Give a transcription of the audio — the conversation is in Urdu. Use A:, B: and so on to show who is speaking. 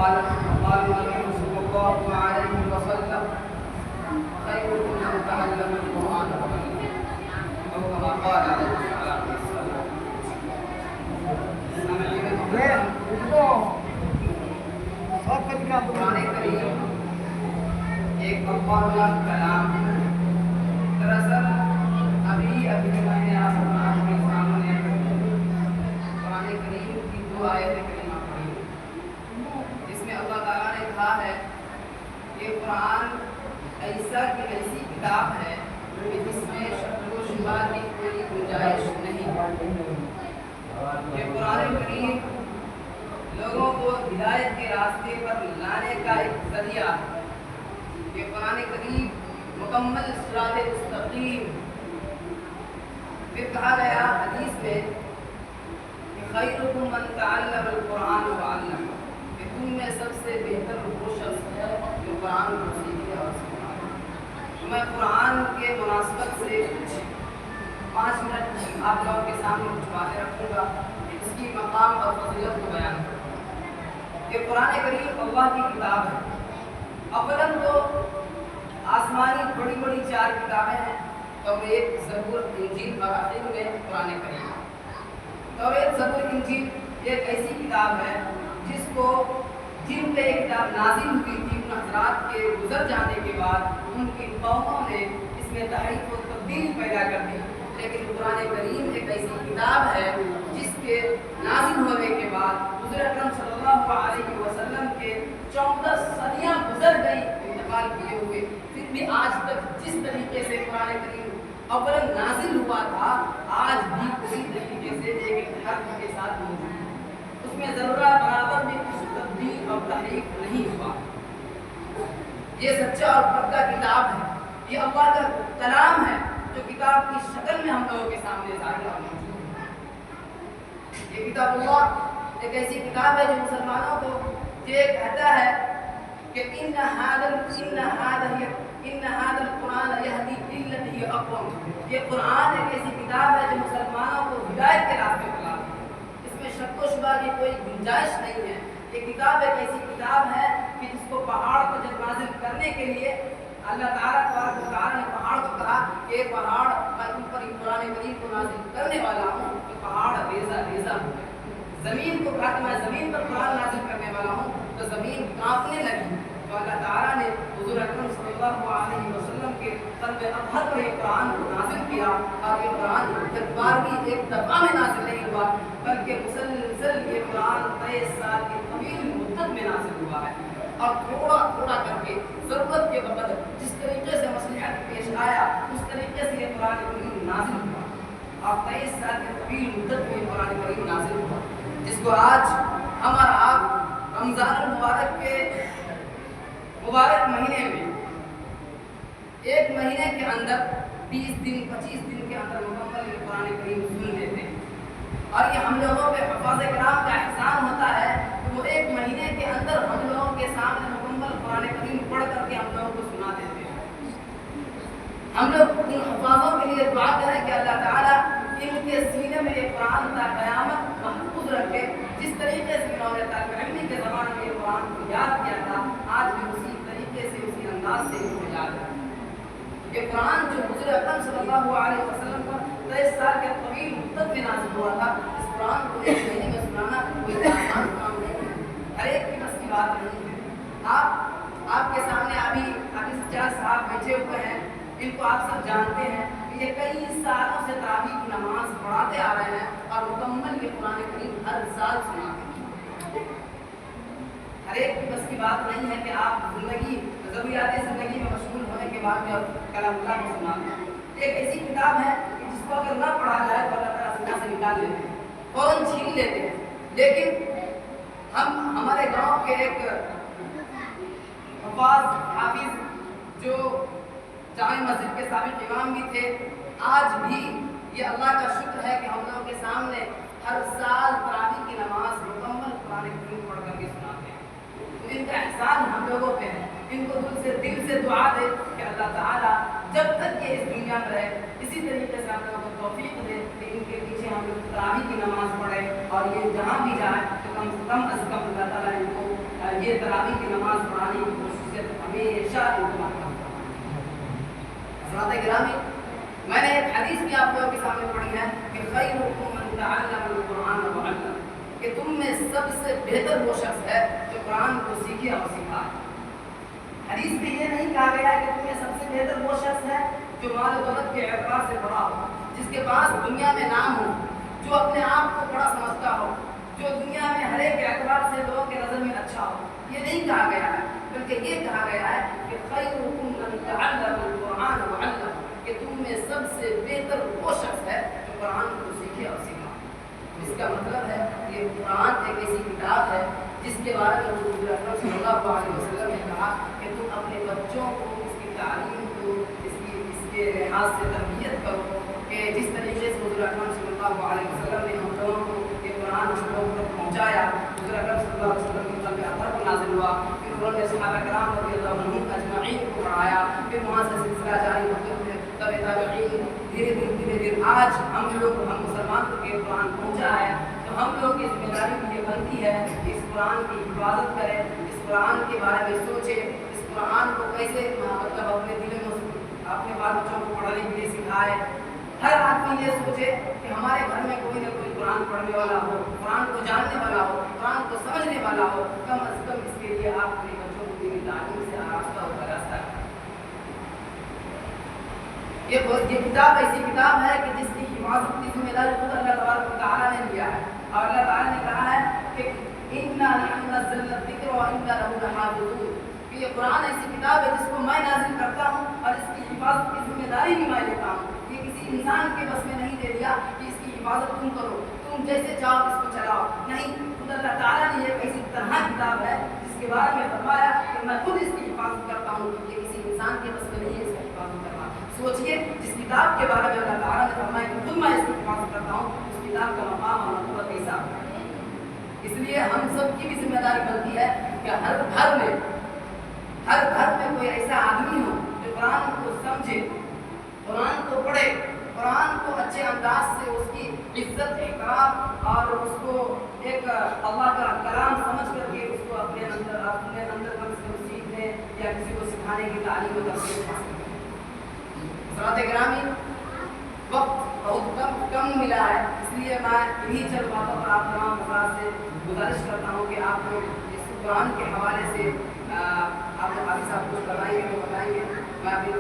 A: قال النبي صلى الله عليه وسلم خيركم من تعلم القرآن وعلمه أو كما قال عليه الصلاة والسلام. قرآن کریم ایک اللہ کا کلام ہے. دراصل ابھی میں نے آپ کے سامنے قرآن کریم کی 2 آیتیں کریمہ پڑھی جس میں اللہ تعالیٰ نے کہا ہے کہ قرآن ایسی کتاب ہے کہ جس میں شک و شبہ کی کوئی گنجائش نہیں. یہ قرآن کریم لوگوں کو ہدایت کے راستے پر لانے کا ایک ذریعہ ہے. یہ قرآن کریم مکمل صراط مستقیم. پھر کہا گیا حدیث میں کہ خیرکم من تعلم القرآن وعلمہ، کہ تم میں سب سے بہتر وہ شخص ہے جو قرآن کو سیکھے اور سکھائے. میں قرآن کے مناسبت سے کچھ 5 منٹ آپ لوگوں کے سامنے کچھ باتیں رکھوں گا، اس کی مقام اور فضیلت کو بیان کروں گا. کہ قرآن کریم اللہ کی کتاب ہے. اولاً تو آسمانی بڑی 4 کتابیں ہیں، توریت، زبور، انجیل اور آخر میں قرآن کریم. توریت، زبور، انجیل ایک ایسی کتاب ہے جن پہ یہ کتاب نازل ہوئی تھی ان حضرات کے گزر جانے کے بعد ان کی قوموں نے اس میں تحریف و تبدیل پیدا کر دی. لیکن قرآن کریم ایک ایسی کتاب ہے جس کے نازل ہونے کے بعد حضور اکرم صلی اللہ علیہ وسلم کے 14 صدیاں گزر گئی انتقال کیے ہوئے، پھر بھی آج تک جس طریقے سے قرآن کریم اولا نازل ہوا تھا آج بھی اسی طریقے سے ایک حرف کے ساتھ موجود ہے. اس میں ذرہ برابر بھی کچھ تبدیل اور تحریف نہیں ہوا. یہ سچا اور پکا کتاب ہے. یہ اللہ کا کلام ہے جو کتاب کی شکل میں ہم لوگوں کے سامنے ظاہر اور موجود ہے. یہ کتاب اللہ ایک ایسی کتاب ہے جو مسلمانوں کو یہ کہتا ہے کہ ان هذا القرآن يهدي للتي هي اقوم. یہ قرآن ایک ایسی کتاب ہے جو مسلمانوں کو ہدایت کے راستے پر لاتی ہے. اس میں شک و شبہ کی کوئی گنجائش نہیں ہے. یہ کتاب ایک ایسی کتاب ہے کہ جس کو پہاڑ پر جب نازل کرنے کے لیے اللہ تعالیٰ نے پہاڑ کو کہا کہ پہاڑ میں تم پر قرآن کریم کو نازل کرنے والا ہوں تو پہاڑ ریزہ ہو گئے. زمین کو کہا کہ میں زمین پر قرآن نازل کرنے والا ہوں تو زمین کانپنے لگی. تو اللہ تعالیٰ نے حضور اکرم صلی اللہ علیہ وسلم کے قلب اطہر پر یہ قرآن کو نازل کیا اور یہ قرآن ایک بار بھی ایک دفعہ میں نازل نہیں ہوا بلکہ مسلسل یہ قرآن 23 سال کی طویل مدت میں نازل ہوا ہے. اور تھوڑا کر کے ضرورت کے وقت جس طریقے سے مصلحت پیش آیا اس طریقے سے یہ قرآن کریم نازل ہوا اور 23 سال کی طویل مدت میں قرآن کریم نازل ہوا جس کو آج ہم اور آپ رمضان المبارک کے مبارک مہینے میں 1 مہینے کے اندر 20 دن 25 دن کے اندر مکمل قرآن کریم سن لیتے ہیں. اور یہ ہم لوگوں پہ حفاظ کرام کا احسان ہوتا ہے کہ وہ 1 مہینے کے اندر ہم لوگوں کے سامنے مکمل قرآن کریم پڑھ کر کے ہم لوگوں کو سنا دیتے ہیں. ہم لوگ ان حفاظوں کے لیے دعا کریں کہ اللہ تعالیٰ ان کے سینے میں یہ قرآن تا قیامت محفوظ رکھے. جس طریقے سے انہوں نے طالب علمی کے زمانے میں یہ قرآن کو یاد کیا تھا آج بھی اسی طریقے سے اسی انداز سے ان کو یاد ہے. یہ قرآن جو حضور اکرم صلی اللہ علیہ وسلم پر 23 سال کے طویل مدت میں نازل ہوا تھا اس قرآن کو 1 مہینے میں سنانا کوئی آسان کام نہیں ہے. ہر ایک کی بس کی بات نہیں ہے. آپ کے سامنے ابھی سجاد صاحب بیٹھے ہوئے ہیں. ان کو آپ سب جانتے ہیں کہ یہ کئی سالوں سے تراویح کی نماز پڑھاتے آ رہے ہیں اور مکمل یہ قرآن کریم ہر سال سناتے ہیں. ہر ایک کی بس کی بات نہیں ہے کہ آپ ضروریات زندگی میں مشغول ہونے کے بعد میں کلام اللہ کو سناتے ہیں. ایک ایسی کتاب ہے کہ جس کو اگر نہ پڑھا جائے تو اللہ تعالیٰ سینا سے نکال لیتے ہیں، فوراً چھین لیتے ہیں. لیکن ہمارے گاؤں کے ایک حافظ جو جامع مسجد کے سابق امام بھی تھے، آج بھی یہ اللہ کا شکر ہے کہ ہم لوگوں کے سامنے ہر سال تراویح کی نماز مکمل قرآن کریم پڑھ کر کے سناتے ہیں. تو ان کا احسان ہم لوگوں پہ ہے. ان کو دل سے دعا دے کہ اللہ تعالیٰ جب تک یہ اس دنیا میں رہے اسی طریقے سے ہم لوگوں کو توفیق دے کہ ان کے پیچھے ہم لوگ تراویح کی نماز پڑھیں اور یہ جہاں بھی جائیں تو کم از کم اللہ تعالیٰ ان کو یہ تراویح کی نماز پڑھانے کی خصوصیت ہمیشہ اہتمام کرتا ہوں۔ حضرات گرامی، میں نے ایک حدیث بھی آپ لوگوں کے سامنے پڑھی ہے کہ خیرکم من تعلم القرآن وعلم، کہ تم میں سب سے بہتر وہ شخص ہے جو قرآن کو سیکھے اور سکھائے۔ حدیث میں یہ نہیں کہا گیا ہے کہ تم میں سب سے بہتر وہ شخص ہے جو مال و دولت کے اعتبار سے بڑا ہو، جس کے پاس دنیا میں نام ہو، جو اپنے آپ کو بڑا سمجھتا ہو، جو دنیا میں ہر ایک اعتبار سے لوگوں کے نظر میں اچھا ہو۔ یہ نہیں کہا گیا ہے، بلکہ یہ کہا گیا ہے کہ خیرکم من تعلم القرآن وعلم، کہ تم میں سب سے بہتر وہ شخص ہے جو قرآن کو سیکھے اور سکھائے۔ اس کا مطلب ہے کہ قرآن ایک ایسی کتاب ہے جس کے بارے میں حضور اکرم صلی اللہ علیہ وسلم نے کہا کہ تم اپنے بچوں کو اس کی تعلیم کو، اس کے لحاظ سے تربیت کرو، کہ جس طریقے سے حضور اکرم صلی اللہ علیہ وسلم نے ہم لوگوں کو یہ قرآن ہم لوگوں تک پہنچایا۔ حضور اکرم صلی اللہ علیہ وسلم کی قلب اطہر پر نازل ہوا، پھر انہوں نے صحابہ کرام رضی اللہ عنہم اجمعین کو پڑھایا، پھر وہاں سے سلسلہ جاری ہوتے ہوئے تابعین، دھیرے دھیرے آج ہم مسلمان کو یہ قرآن پہنچا ہے۔ تو ہم لوگ کی ذمہ داری بھی یہ بنتی ہے کہ اس قرآن کی حفاظت کریں، اس قرآن کے بارے میں سوچیں، اس قرآن کو کیسے مطلب اپنے دلوں میں اپنے بال بچوں کو پڑھنے کے لیے سکھائے۔ ہر آدمی یہ سوچے کہ ہمارے گھر میں کوئی نہ کوئی قرآن پڑھنے والا ہو، قرآن کو جاننے والا ہو، قرآن کو سمجھنے والا ہو، کم از کم اس کے لیے آپ اپنے بچوں کو دینی تعلیم سے آراستہ ہو کر راستہ کریں۔ یہ کتاب ایسی کتاب ہے کہ جس کی حفاظت کی ذمہ داری خود اللہ تبارک و تعالیٰ نے لیا ہے، اور اللہ تعالیٰ نے کہا ہے کہ اِنَّا نَحْنُ نَزَّلْنَا الذِّكْرَ وَإِنَّا لَهُ لَحَافِظُونَ، کہ یہ قرآن ایسی کتاب ہے جس کو میں نازل کرتا ہوں اور اس کی حفاظت کی ذمہ داری بھی میں لیتا ہوں۔ یہ کسی انسان کے بس میں نہیں دے دیا کہ اس کی حفاظت تم کرو، تم جیسے چاہو اس کو چلاؤ، نہیں، خود اللہ تعالیٰ نے یہ ایسی طرح کتاب ہے جس کے بارے میں فرمایا کہ میں خود اس کی حفاظت کرتا ہوں، یہ کسی انسان کے بس میں نہیں ہے اس کی حفاظت کرنا۔ سوچئے جس کتاب کے بارے میں اللہ تعالیٰ نے فرمایا کہ خود میں اس کی حفاظت کرتا ہوں، اس کتاب کا مقام اور مرتبہ کیسا ہے۔ اس لیے ہم سب کی بھی ذمہ داری بنتی ہے کہ ہر گھر میں کوئی ایسا آدمی ہو جو قرآن کو سمجھے، قرآن کو پڑھے، قرآن کو اچھے انداز سے اس کی عزت، احترام اور اس کو ایک اللہ کا کلام سمجھ کر کے اس کو اپنے اندر کم سے کم سیکھنے یا کسی کو سکھانے کی تعلیم و تربیت حاصل کرے۔ حضرات گرامی، وقت بہت کم ملا ہے، اس لیے میں انہی چند باتوں پر آپ تمام حضرات سے گزارش کرتا ہوں کہ آپ لوگ اس قرآن کے حوالے سے آپ لوگ حافظ صاحب کچھ بتائیں گے، میں اپنی